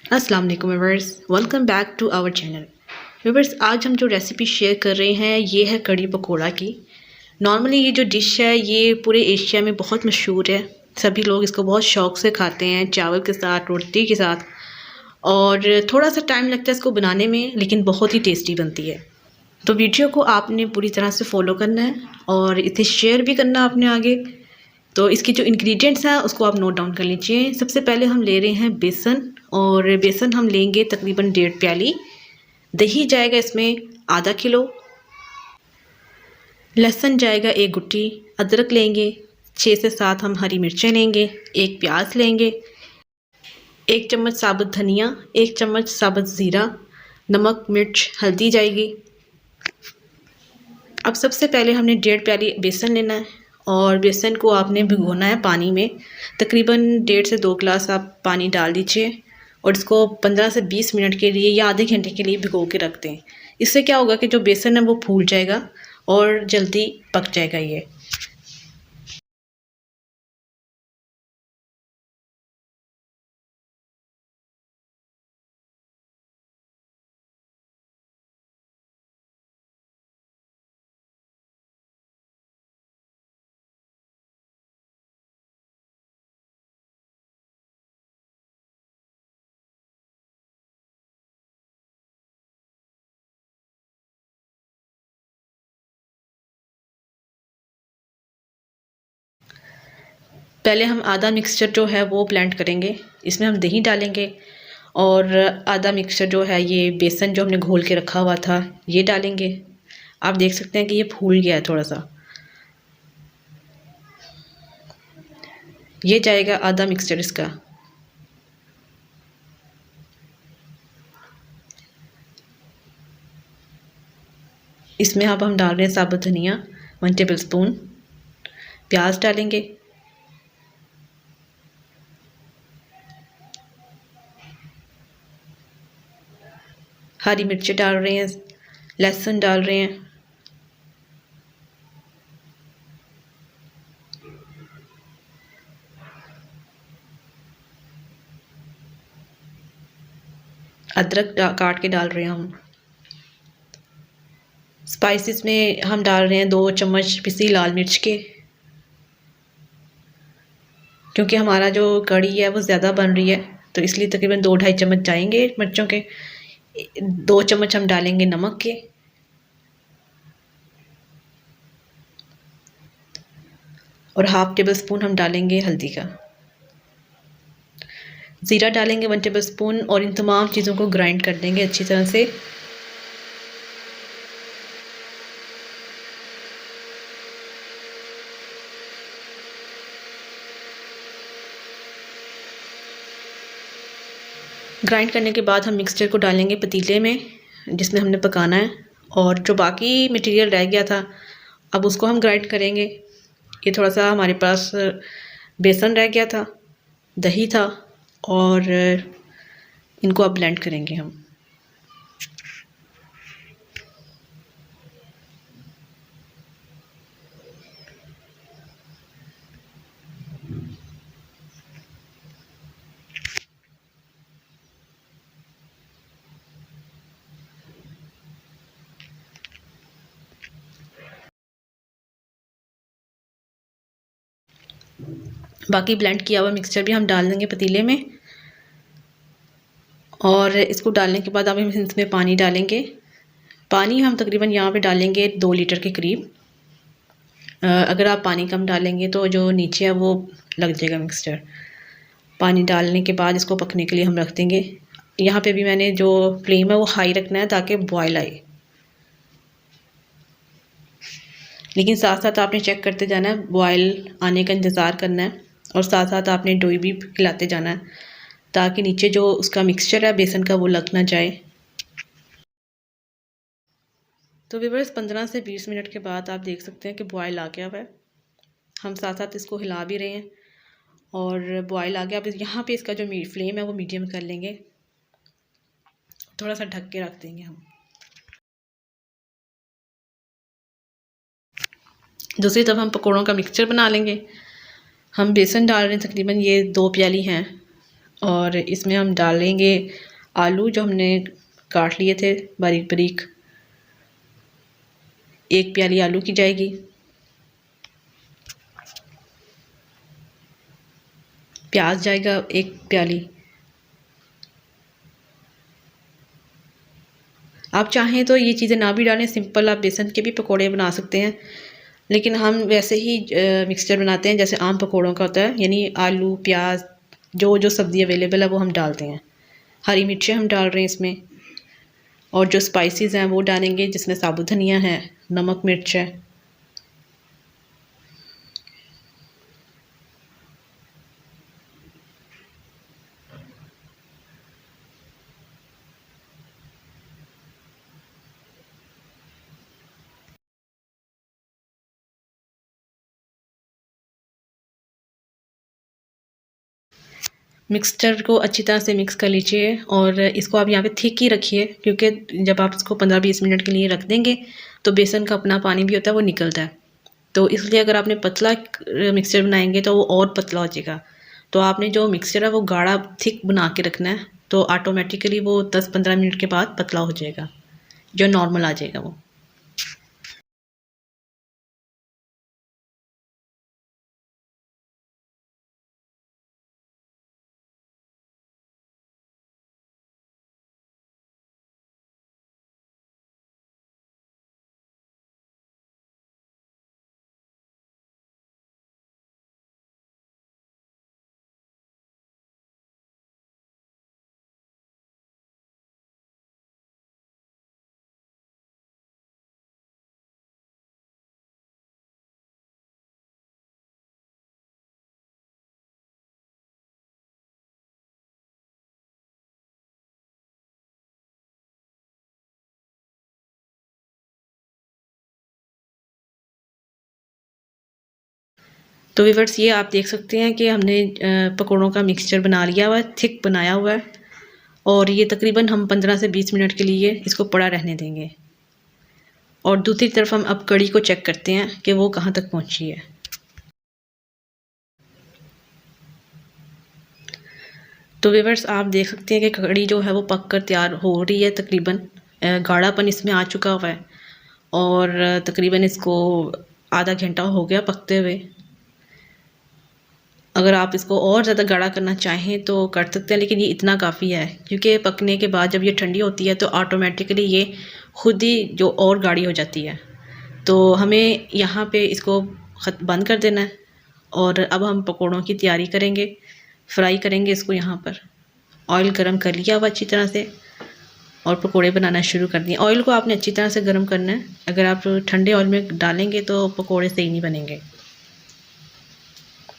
अस्सलाम वालेकुम viewers, welcome back to our channel. Viewers, आज हम जो रेसिपी शेयर कर रहे हैं ये है कड़ी पकोड़ा की। नॉर्मली ये जो डिश है ये पूरे एशिया में बहुत मशहूर है। सभी लोग इसको बहुत शौक़ से खाते हैं, चावल के साथ, रोटी के साथ। और थोड़ा सा टाइम लगता है इसको बनाने में, लेकिन बहुत ही टेस्टी बनती है। तो वीडियो को आपने पूरी तरह से फॉलो करना है और इसे शेयर भी करना आपने आगे। तो इसकी जो इंग्रेडिएंट्स हैं उसको आप नोट डाउन कर लीजिए। सबसे पहले हम ले रहे हैं बेसन, और बेसन हम लेंगे तकरीबन 1.5 प्याली। दही जाएगा इसमें आधा किलो। लहसुन जाएगा 1 गुट्ठी। अदरक लेंगे 6 से 7। हम हरी मिर्चें लेंगे। 1 प्याज लेंगे। 1 चम्मच साबुत धनिया। 1 चम्मच साबुत ज़ीरा। नमक मिर्च हल्दी जाएगी। अब सबसे पहले हमने 1.5 प्याली बेसन लेना है और बेसन को आपने भिगोना है पानी में। तकरीबन 1.5 से 2 गिलास आप पानी डाल दीजिए और इसको 15 से 20 मिनट के लिए या आधे घंटे के लिए भिगो के रख दें। इससे क्या होगा कि जो बेसन है वो फूल जाएगा और जल्दी पक जाएगा ये। पहले हम आधा मिक्सचर जो है वो ब्लेंड करेंगे। इसमें हम दही डालेंगे और आधा मिक्सचर जो है ये बेसन जो हमने घोल के रखा हुआ था ये डालेंगे। आप देख सकते हैं कि ये फूल गया है थोड़ा सा। ये जाएगा आधा मिक्सचर इसका। इसमें अब हम डाल रहे हैं साबुत धनिया 1 टेबल स्पून। प्याज डालेंगे। हरी मिर्ची डाल रहे हैं। लहसुन डाल रहे हैं। अदरक काट के डाल रहे हैं हम। स्पाइसेस में हम डाल रहे हैं 2 चम्मच पिसी लाल मिर्च के, क्योंकि हमारा जो कड़ी है वो ज़्यादा बन रही है तो इसलिए तकरीबन 2-2.5 चम्मच जाएंगे मिर्चों के। 2 चम्मच हम डालेंगे नमक के और हाफ टेबल स्पून हम डालेंगे हल्दी का। ज़ीरा डालेंगे 1 टेबल स्पून और इन तमाम चीज़ों को ग्राइंड कर देंगे अच्छी तरह से। ग्राइंड करने के बाद हम मिक्सचर को डालेंगे पतीले में जिसमें हमने पकाना है, और जो बाकी मटेरियल रह गया था अब उसको हम ग्राइंड करेंगे। ये थोड़ा सा हमारे पास बेसन रह गया था, दही था, और इनको अब ब्लेंड करेंगे हम। बाकी ब्लेंड किया हुआ मिक्सचर भी हम डाल देंगे पतीले में, और इसको डालने के बाद अब हम इसमें पानी डालेंगे। पानी हम तकरीबन यहाँ पे डालेंगे 2 लीटर के करीब। अगर आप पानी कम डालेंगे तो जो नीचे है वो लग जाएगा मिक्सचर। पानी डालने के बाद इसको पकने के लिए हम रख देंगे। यहाँ पे भी मैंने जो फ्लेम है वो हाई रखना है ताकि बॉयल आए, लेकिन साथ साथ आपने चेक करते जाना है, बॉयल आने का इंतज़ार करना है, और साथ साथ आपने डोई भी खिलाते जाना है ताकि नीचे जो उसका मिक्सचर है बेसन का वो लग ना जाए। तो व्यूअर्स 15 से 20 मिनट के बाद आप देख सकते हैं कि बॉयल आ गया हुआ है। हम साथ साथ इसको हिला भी रहे हैं और बॉयल आ गया। अब यहाँ पे इसका जो फ्लेम है वो मीडियम कर लेंगे, थोड़ा सा ढक के रख देंगे हम। दूसरी तरफ हम पकौड़ों का मिक्सचर बना लेंगे। हम बेसन डाल रहे हैं, तकरीबन ये 2 प्याली हैं। और इसमें हम डालेंगे आलू जो हमने काट लिए थे बारीक बारीक। 1 प्याली आलू की जाएगी। प्याज जाएगा 1 प्याली। आप चाहें तो ये चीज़ें ना भी डालें, सिंपल आप बेसन के भी पकोड़े बना सकते हैं, लेकिन हम वैसे ही मिक्सचर बनाते हैं जैसे आम पकोड़ों का होता है, यानी आलू प्याज जो जो सब्ज़ी अवेलेबल है वो हम डालते हैं। हरी मिर्चें हम डाल रहे हैं इसमें, और जो स्पाइसेस हैं वो डालेंगे जिसमें साबुत धनिया है, नमक मिर्च है। मिक्सचर को अच्छी तरह से मिक्स कर लीजिए और इसको आप यहाँ पे थिक ही रखिए, क्योंकि जब आप इसको 15-20 मिनट के लिए रख देंगे तो बेसन का अपना पानी भी होता है वो निकलता है। तो इसलिए अगर आपने पतला मिक्सचर बनाएंगे तो वो और पतला हो जाएगा। तो आपने जो मिक्सचर है वो गाढ़ा थिक बना के रखना है, तो ऑटोमेटिकली वो 10-15 मिनट के बाद पतला हो जाएगा, जो नॉर्मल आ जाएगा वो। तो व्यूअर्स ये आप देख सकते हैं कि हमने पकौड़ों का मिक्सचर बना लिया हुआ है, थिक बनाया हुआ है, और ये तकरीबन हम 15 से 20 मिनट के लिए इसको पड़ा रहने देंगे। और दूसरी तरफ हम अब कड़ी को चेक करते हैं कि वो कहाँ तक पहुँची है। तो व्यूअर्स आप देख सकते हैं कि कड़ी जो है वो पक कर तैयार हो रही है, तकरीबन गाढ़ापन इसमें आ चुका हुआ है, और तकरीबन इसको आधा घंटा हो गया पकते हुए। अगर आप इसको और ज़्यादा गाढ़ा करना चाहें तो कर सकते हैं, लेकिन ये इतना काफ़ी है, क्योंकि पकने के बाद जब ये ठंडी होती है तो ऑटोमेटिकली ये खुद ही जो और गाढ़ी हो जाती है। तो हमें यहाँ पे इसको बंद कर देना है, और अब हम पकौड़ों की तैयारी करेंगे, फ्राई करेंगे इसको। यहाँ पर ऑयल गरम कर लिया हुआ अच्छी तरह से, और पकोड़े बनाना शुरू कर दिए। ऑयल को आपने अच्छी तरह से गर्म करना है, अगर आप ठंडे ऑयल में डालेंगे तो पकोड़े सही नहीं बनेंगे।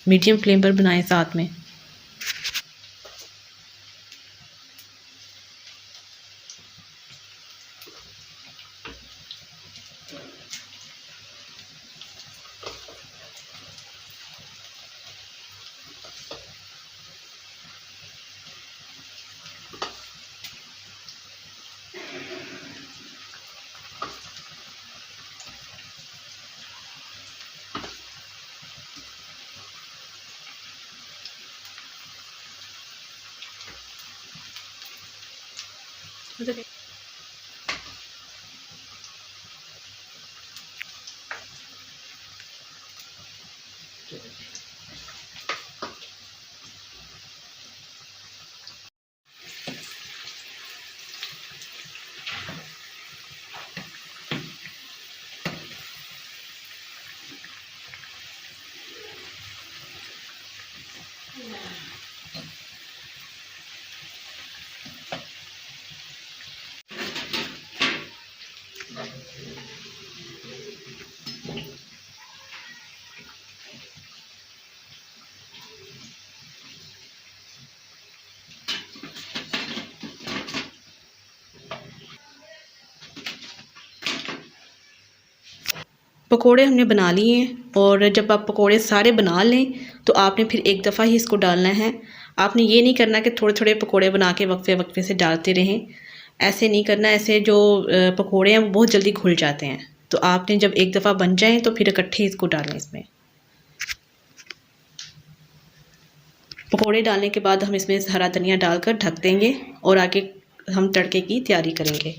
मीडियम फ्लेम पर बनाएं साथ में। पकोड़े हमने बना लिए हैं, और जब आप पकोड़े सारे बना लें तो आपने फिर एक दफ़ा ही इसको डालना है। आपने ये नहीं करना कि थोड़े थोड़े पकोड़े बना के वक्फे वक्फे से डालते रहें, ऐसे नहीं करना। ऐसे जो पकोड़े हैं वो बहुत जल्दी घुल जाते हैं, तो आपने जब एक दफ़ा बन जाएं तो फिर इकट्ठे इसको डालें इसमें। पकोड़े डालने के बाद हम इसमें हरा धनिया डालकर ढक देंगे और आगे हम तड़के की तैयारी करेंगे।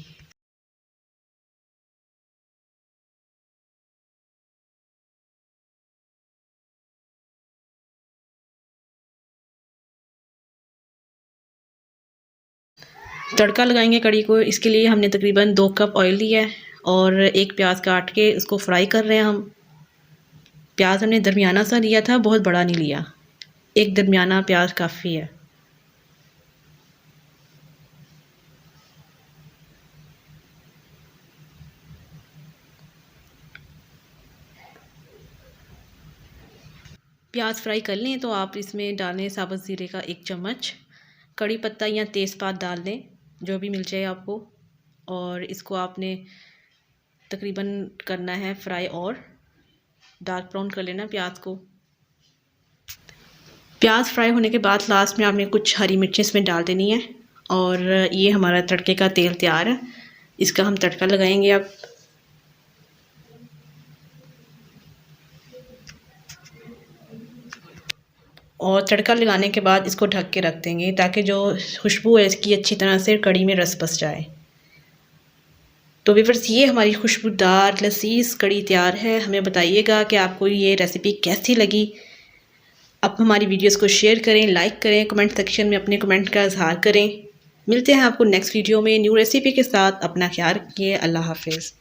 तड़का लगाएंगे कड़ी को, इसके लिए हमने तकरीबन 2 कप ऑयल लिया है और एक प्याज काट के उसको फ्राई कर रहे हैं हम। प्याज हमने दरमियाना सा लिया था, बहुत बड़ा नहीं लिया, एक दरमियाना प्याज काफ़ी है। प्याज फ्राई कर लें तो आप इसमें डालें साबुत ज़ीरे का 1 चम्मच, कड़ी पत्ता या तेज़पात डाल दें, जो भी मिल जाए आपको, और इसको आपने तकरीबन करना है फ्राई और डार्क ब्राउन कर लेना प्याज को। प्याज फ्राई होने के बाद लास्ट में आपने कुछ हरी मिर्चें इसमें डाल देनी है और ये हमारा तड़के का तेल तैयार है। इसका हम तड़का लगाएंगे अब। और तड़का लगाने के बाद इसको ढक के रख देंगे ताकि जो खुशबू है इसकी अच्छी तरह से कड़ी में रस बस जाए। तो व्यूअर्स, ये हमारी खुशबूदार लजीज कड़ी तैयार है। हमें बताइएगा कि आपको ये रेसिपी कैसी लगी। आप हमारी वीडियोस को शेयर करें, लाइक करें, कमेंट सेक्शन में अपने कमेंट का इजहार करें। मिलते हैं आपको नेक्स्ट वीडियो में न्यू रेसिपी के साथ। अपना ख्याल रखिए। अल्लाह हाफिज़।